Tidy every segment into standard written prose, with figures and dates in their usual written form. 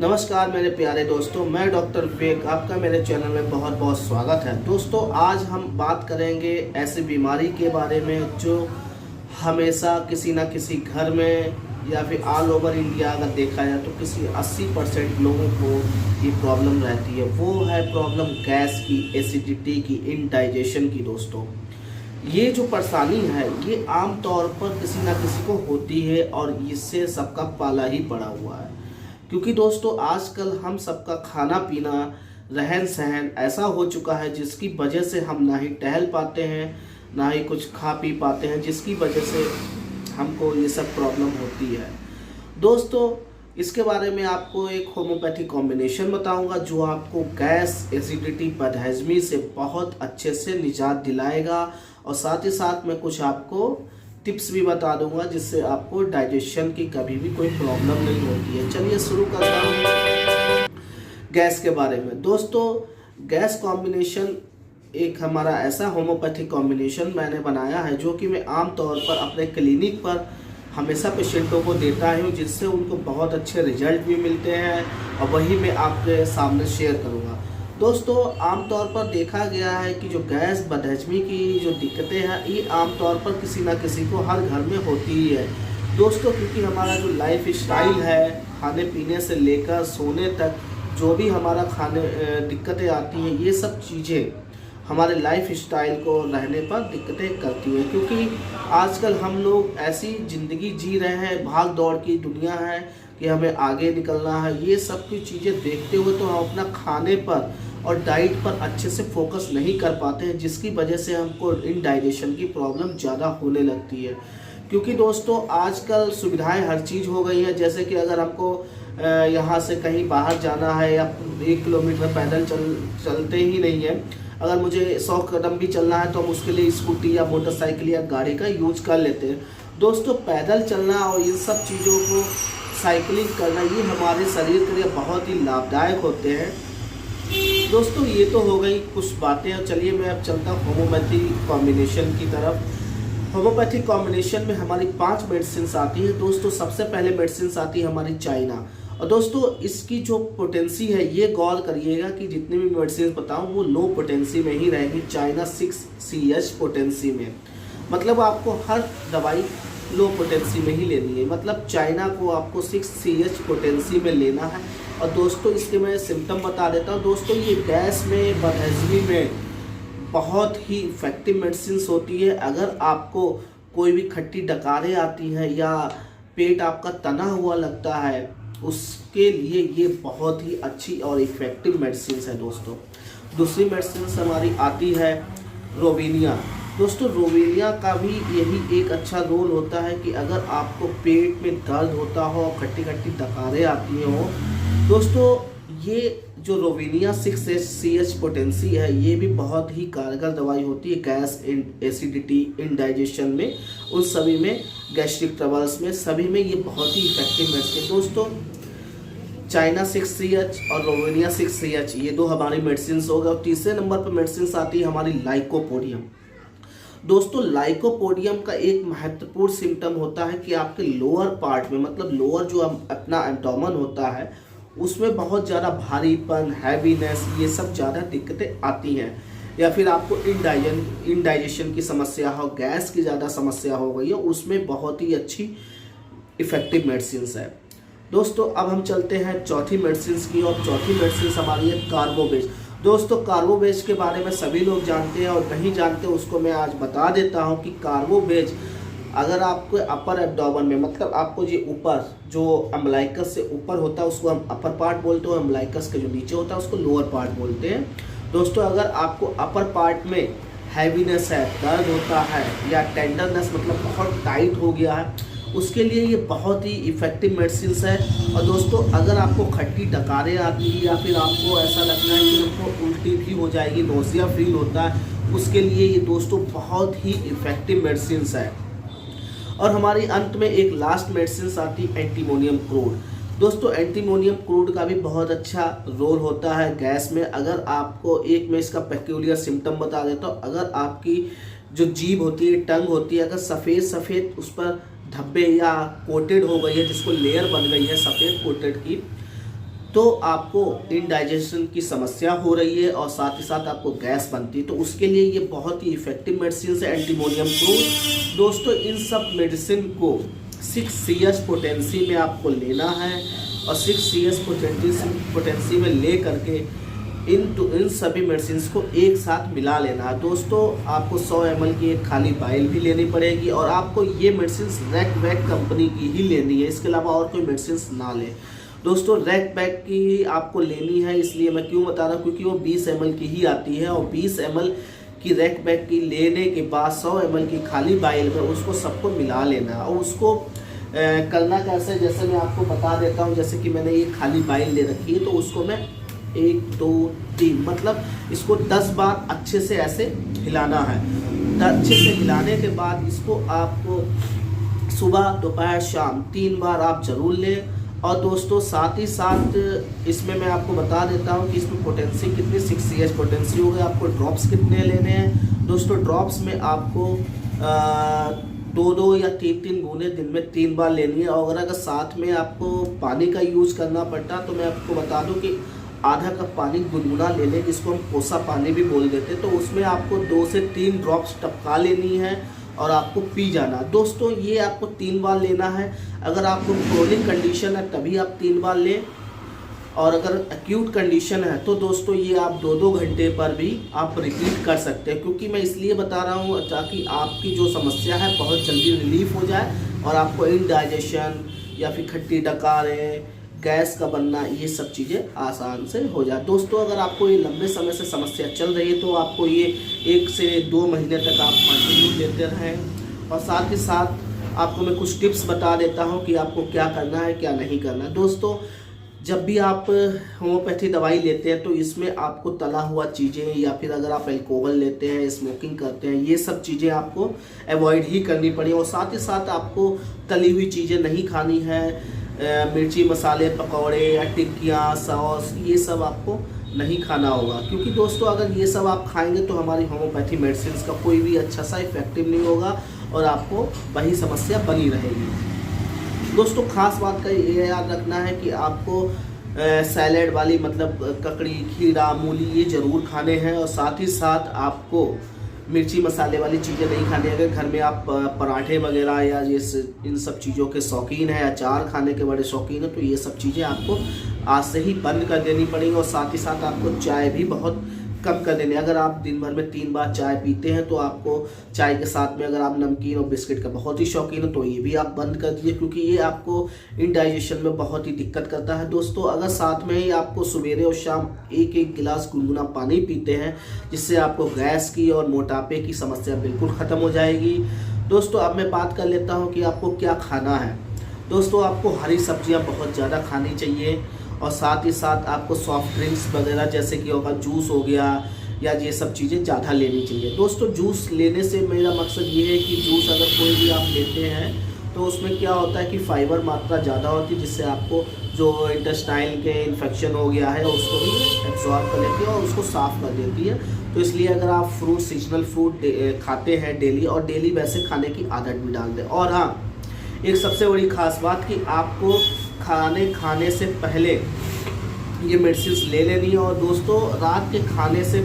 नमस्कार मेरे प्यारे दोस्तों, मैं डॉक्टर विवेक, आपका मेरे चैनल में बहुत बहुत स्वागत है। दोस्तों, आज हम बात करेंगे ऐसी बीमारी के बारे में जो हमेशा किसी न किसी घर में या फिर ऑल ओवर इंडिया अगर देखा जाए तो किसी 80% लोगों को ये प्रॉब्लम रहती है। वो है प्रॉब्लम गैस की, एसिडिटी की, इनडाइजेशन की। दोस्तों, ये जो परेशानी है ये आम तौर पर किसी न किसी को होती है और इससे सबका पाला ही पड़ा हुआ है। क्योंकि दोस्तों, आजकल हम सबका खाना पीना, रहन सहन ऐसा हो चुका है जिसकी वजह से हम ना ही टहल पाते हैं, ना ही कुछ खा पी पाते हैं, जिसकी वजह से हमको ये सब प्रॉब्लम होती है। दोस्तों, इसके बारे में आपको एक होम्योपैथी कॉम्बिनेशन बताऊंगा जो आपको गैस, एसिडिटी, बदहजमी से बहुत अच्छे से निजात दिलाएगा और साथ ही साथ में कुछ आपको टिप्स भी बता दूंगा जिससे आपको डाइजेशन की कभी भी कोई प्रॉब्लम नहीं होती है। चलिए शुरू करता हूँ गैस के बारे में। दोस्तों, गैस कॉम्बिनेशन एक हमारा ऐसा होम्योपैथिक कॉम्बिनेशन मैंने बनाया है जो कि मैं आम तौर पर अपने क्लिनिक पर हमेशा पेशेंटों को देता हूँ, जिससे उनको बहुत अच्छे रिजल्ट भी मिलते हैं और वही मैं आपके सामने शेयर करूँगा। दोस्तों, आमतौर पर देखा गया है कि जो गैस, बदहजमी की जो दिक्कतें हैं ये आमतौर पर किसी न किसी को हर घर में होती ही है। दोस्तों, क्योंकि हमारा जो लाइफ स्टाइल है, खाने पीने से लेकर सोने तक जो भी हमारा खाने दिक्कतें आती हैं, ये सब चीज़ें हमारे लाइफ स्टाइल को रहने पर दिक्कतें करती हैं। क्योंकि आजकल हम लोग ऐसी ज़िंदगी जी रहे हैं, भाग दौड़ की दुनिया है कि हमें आगे निकलना है। ये सब की चीज़ें देखते हुए तो हम अपना खाने पर और डाइट पर अच्छे से फोकस नहीं कर पाते हैं, जिसकी वजह से हमको इनडाइजेशन की प्रॉब्लम ज़्यादा होने लगती है। क्योंकि दोस्तों, आजकल सुविधाएं हर चीज़ हो गई है। जैसे कि अगर हमको यहाँ से कहीं बाहर जाना है या 1 किलोमीटर पैदल चलते ही नहीं है, अगर मुझे 100 कदम भी चलना है तो हम उसके लिए स्कूटी या मोटरसाइकिल या गाड़ी का यूज कर लेते हैं। दोस्तों, पैदल चलना और इन सब चीज़ों को साइकिलिंग करना ये हमारे शरीर के लिए बहुत ही लाभदायक होते हैं। दोस्तों, ये तो हो गई कुछ बातें और चलिए मैं अब चलता हूँ होम्योपैथी कॉम्बिनेशन की तरफ। होम्योपैथिक कॉम्बिनेशन में हमारी 5 मेडिसिन आती है। दोस्तों, सबसे पहले मेडिसिन आती है हमारी चाइना। और दोस्तों, इसकी जो पोटेंसी है ये गौर करिएगा कि जितनी भी मेडिसिन बताऊँ वो लो पोटेंसी में ही रहेगी, चाइना 6CH पोटेंसी में। मतलब आपको हर दवाई लो पोटेंसी में ही लेनी है, मतलब चाइना को आपको 6CH पोटेंसी में लेना है। और दोस्तों, इसके मैं सिम्टम बता देता हूँ। दोस्तों, ये गैस में, बदहजमी में बहुत ही इफ़ेक्टिव मेडिसिन होती है। अगर आपको कोई भी खट्टी डकारें आती हैं या पेट आपका तना हुआ लगता है, उसके लिए ये बहुत ही अच्छी और इफ़ेक्टिव मेडिसिन है। दोस्तों, दूसरी मेडिसिन हमारी आती है रोवेनिया। दोस्तों, रोवेनिया का भी यही एक अच्छा रोल होता है कि अगर आपको पेट में दर्द होता हो, खट्टी खट्टी डकारें आती हो, दोस्तों ये जो रोवेनिया 6CH पोटेंसी है ये भी बहुत ही कारगर दवाई होती है गैस, एसिडिटी, इनडाइजेशन में, उन सभी में, गैस्ट्रिक ट्रबल्स में, सभी में ये बहुत ही इफेक्टिव मेडिसिन। दोस्तों, चाइना 6CH और रोवेनिया 6CH ये दो हमारी मेडिसिन हो गए। और तीसरे नंबर पर मेडिसिन आती है हमारी लाइकोपोडियम। दोस्तों, लाइकोपोडियम का एक महत्वपूर्ण सिम्टम होता है कि आपके लोअर पार्ट में, मतलब लोअर जो अपना एब्डोमेन होता है उसमें बहुत ज़्यादा भारीपन, हैवीनेस, ये सब ज़्यादा दिक्कतें आती हैं। या फिर आपको इनडाइजेशन की समस्या हो, गैस की ज़्यादा समस्या हो गई है, उसमें बहुत ही अच्छी इफ़ेक्टिव मेडिसिन है। दोस्तों, अब हम चलते हैं चौथी मेडिसिन की, और चौथी मेडिसिन हमारी है कार्बोवेज। दोस्तों, कार्बोवेज के बारे में सभी लोग जानते हैं और नहीं जानते उसको मैं आज बता देता हूं कि कार्बोवेज अगर आपको अपर एब्डोमेन में, मतलब आपको ये ऊपर जो अम्बलाइकस से ऊपर होता है उसको हम अपर पार्ट बोलते हैं, अम्बलाइकस के जो नीचे होता है उसको लोअर पार्ट बोलते हैं। दोस्तों, अगर आपको अपर पार्ट में हैवीनेस है, दर्द होता है या टेंडरनेस, मतलब बहुत टाइट हो गया है, उसके लिए ये बहुत ही इफ़ेक्टिव मेडिसिन है। और दोस्तों, अगर आपको खट्टी डकारें आती है या फिर आपको ऐसा लगना है कि आपको उल्टी भी हो जाएगी, नोसिया फील होता है, उसके लिए ये दोस्तों बहुत ही इफ़ेक्टिव मेडिसिन है। और हमारी अंत में एक लास्ट मेडिसिन आती है एंटीमोनियम क्रूड। दोस्तों, एंटीमोनियम क्रूड का भी बहुत अच्छा रोल होता है गैस में। अगर आपको एक मैं इसका पेक्यूलियर सिम्टम बता देता हूँ, अगर आपकी जो जीभ होती है, टंग होती है, अगर सफ़ेद सफ़ेद उस पर धब्बे या कोटेड हो गई है, जिसको लेयर बन गई है सफ़ेद कोटेड की, तो आपको इंडाइजेशन की समस्या हो रही है और साथ ही साथ आपको गैस बनती है, तो उसके लिए ये बहुत ही इफेक्टिव मेडिसिन है एंटीमोनियम क्लोराइड। दोस्तों इन सब मेडिसिन को 6 CS पोटेंसी में आपको लेना है और 6 CS पोटेंसी में ले करके इन सभी मेडिसिन को एक साथ मिला लेना है। दोस्तों आपको 100 ml की एक खाली बाइल भी लेनी पड़ेगी और आपको ये मेडिसिन रैकबैक कंपनी की ही लेनी है, इसके अलावा और कोई मेडिसिन ना लें। दोस्तों रैकबैक की आपको लेनी है, इसलिए मैं क्यों बता रहा हूँ, क्योंकि वो 20 ml की ही आती है और 20 ml की रैकबैक की लेने के बाद 100 ml की खाली बाइल में उसको सबको मिला लेना है। और उसको करना कैसे, जैसे मैं आपको बता देता हूँ। जैसे कि मैंने ये खाली बाइल ले रखी है, तो उसको मैं 1 2 3 मतलब इसको 10 बार अच्छे से ऐसे हिलाना है। अच्छे से हिलाने के बाद इसको आपको सुबह दोपहर शाम 3 बार आप जरूर लें। और दोस्तों साथ ही साथ इसमें मैं आपको बता देता हूँ कि इसमें पोटेंसी कितनी 6 CS पोटेंसी हो गई। आपको ड्रॉप्स कितने लेने हैं। दोस्तों ड्रॉप्स में आपको 2 या 3 बूंदे दिन में 3 बार लेनी है। और अगर साथ में आपको पानी का यूज करना पड़ता तो मैं आपको बता दूं कि आधा कप पानी गुनगुना ले लें, जिसको हम कोसा पानी भी बोल देते हैं। तो उसमें आपको 2 से 3 ड्रॉप्स टपका लेनी है और आपको पी जाना। दोस्तों ये आपको 3 बार लेना है। अगर आपको क्रोनिक कंडीशन है तभी आप 3 बार लें, और अगर एक्यूट कंडीशन है तो दोस्तों ये आप 2-2 घंटे पर भी आप रिपीट कर सकते हैं। क्योंकि मैं इसलिए बता रहा हूँ ताकि आपकी जो समस्या है बहुत जल्दी रिलीफ हो जाए और आपको इनडाइजेशन या फिर खट्टी डकारें, गैस का बनना, ये सब चीज़ें आसान से हो जाए। दोस्तों अगर आपको ये लंबे समय से समस्या चल रही है तो आपको ये 1 से 2 महीने तक आप कंटिन्यू लेते रहें। और साथ ही साथ आपको मैं कुछ टिप्स बता देता हूँ कि आपको क्या करना है क्या नहीं करना है। दोस्तों जब भी आप होम्योपैथी दवाई लेते हैं तो इसमें आपको तला हुआ चीज़ें या फिर अगर आप अल्कोहल लेते हैं, स्मोकिंग करते हैं, ये सब चीज़ें आपको अवॉइड ही करनी पड़ी। और साथ ही साथ आपको तली हुई चीज़ें नहीं खानी है। मिर्ची मसाले, पकौड़े या टिक्कियाँ, सॉस, ये सब आपको नहीं खाना होगा। क्योंकि दोस्तों अगर ये सब आप खाएंगे तो हमारी होम्योपैथी मेडिसिन का कोई भी अच्छा सा इफेक्टिव नहीं होगा और आपको वही समस्या बनी रहेगी। दोस्तों खास बात का ये याद रखना है कि आपको सैलेड वाली मतलब ककड़ी, खीरा, मूली ये ज़रूर खाने हैं। और साथ ही साथ आपको मिर्ची मसाले वाली चीज़ें नहीं खानी। अगर घर में आप पराठे वगैरह या ये इन सब चीज़ों के शौकीन हैं, अचार खाने के बड़े शौकीन हैं, तो ये सब चीज़ें आपको आज से ही बंद कर देनी पड़ेगी। और साथ ही साथ आपको चाय भी बहुत कम कर देनी। अगर आप दिन भर में 3 बार चाय पीते हैं तो आपको चाय के साथ में अगर आप नमकीन और बिस्किट का बहुत ही शौकीन हो तो ये भी आप बंद कर दीजिए, क्योंकि ये आपको इंडाइजेशन में बहुत ही दिक्कत करता है। दोस्तों अगर साथ में ही आपको सवेरे और शाम 1-1 गिलास गुनगुना पानी पीते हैं, जिससे आपको गैस की और मोटापे की समस्या बिल्कुल ख़त्म हो जाएगी। दोस्तों अब मैं बात कर लेता हूँ कि आपको क्या खाना है। दोस्तों आपको हरी सब्जियाँ बहुत ज़्यादा खानी चाहिए और साथ ही साथ आपको सॉफ्ट ड्रिंक्स वगैरह जैसे कि होगा जूस हो गया या ये सब चीज़ें ज़्यादा लेनी चाहिए। दोस्तों जूस लेने से मेरा मकसद ये है कि जूस अगर कोई भी आप लेते हैं तो उसमें क्या होता है कि फाइबर मात्रा ज़्यादा होती है, जिससे आपको जो इंटेस्टाइन के इन्फेक्शन हो गया है उसको भी एब्जॉर्ब कर लेती है और उसको साफ़ कर देती है। तो इसलिए अगर आप फ्रूट, सीजनल फ्रूट खाते हैं डेली, और डेली वैसे खाने की आदत भी डाल दें। और हाँ, एक सबसे बड़ी खास बात कि आपको खाने से पहले ये मेडिसिन ले लेनी है। और दोस्तों रात के खाने से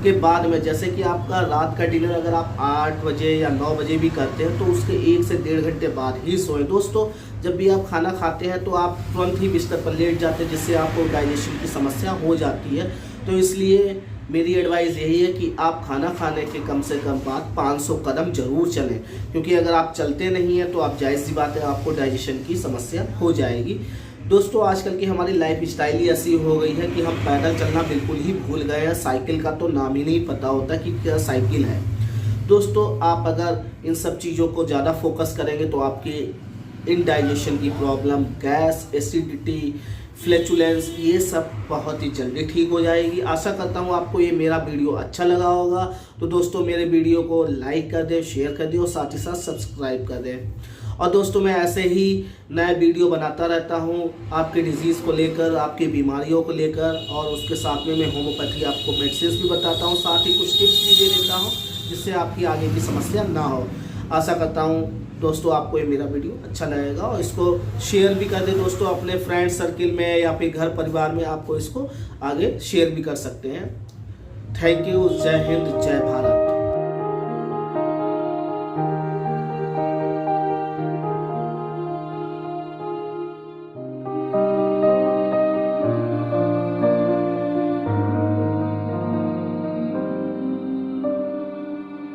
के बाद में, जैसे कि आपका रात का डिनर अगर आप 8 बजे या 9 बजे भी करते हैं तो उसके 1 से 1.5 घंटे बाद ही सोएं। दोस्तों जब भी आप खाना खाते हैं तो आप तुरंत ही बिस्तर पर लेट जाते हैं, जिससे आपको डाइजेशन की समस्या हो जाती है। तो इसलिए मेरी एडवाइस यही है कि आप खाना खाने के कम से कम बाद 500 कदम जरूर चलें, क्योंकि अगर आप चलते नहीं हैं तो आप जायज़ सी बात है आपको डाइजेशन की समस्या हो जाएगी। दोस्तों आजकल की हमारी लाइफ स्टाइल ही ऐसी हो गई है कि हम पैदल चलना बिल्कुल ही भूल गए हैं। साइकिल का तो नाम ही नहीं पता होता कि क्या साइकिल है। दोस्तों आप अगर इन सब चीज़ों को ज़्यादा फोकस करेंगे तो आपकी इनडाइजेशन की प्रॉब्लम, गैस, एसिडिटी, फ्लैचुलेंस, ये सब बहुत ही जल्दी ठीक हो जाएगी। आशा करता हूँ आपको ये मेरा वीडियो अच्छा लगा होगा। तो दोस्तों मेरे वीडियो को लाइक कर दें, शेयर कर दें और साथ ही साथ सब्सक्राइब कर दें। और दोस्तों मैं ऐसे ही नए वीडियो बनाता रहता हूँ आपके डिजीज़ को लेकर, आपकी बीमारियों को लेकर, और उसके साथ में मैं होम्योपैथी आपको मेडिसिन भी बताता हूँ, साथ ही कुछ टिप्स भी दे देता हूँ जिससे आपकी आगे की समस्या ना हो। आशा करता हूँ दोस्तों आपको ये मेरा वीडियो अच्छा लगेगा और इसको शेयर भी कर दे दोस्तों अपने फ्रेंड सर्किल में या फिर घर परिवार में, आपको इसको आगे शेयर भी कर सकते हैं। Thank you. जय हिंद, जय भारत।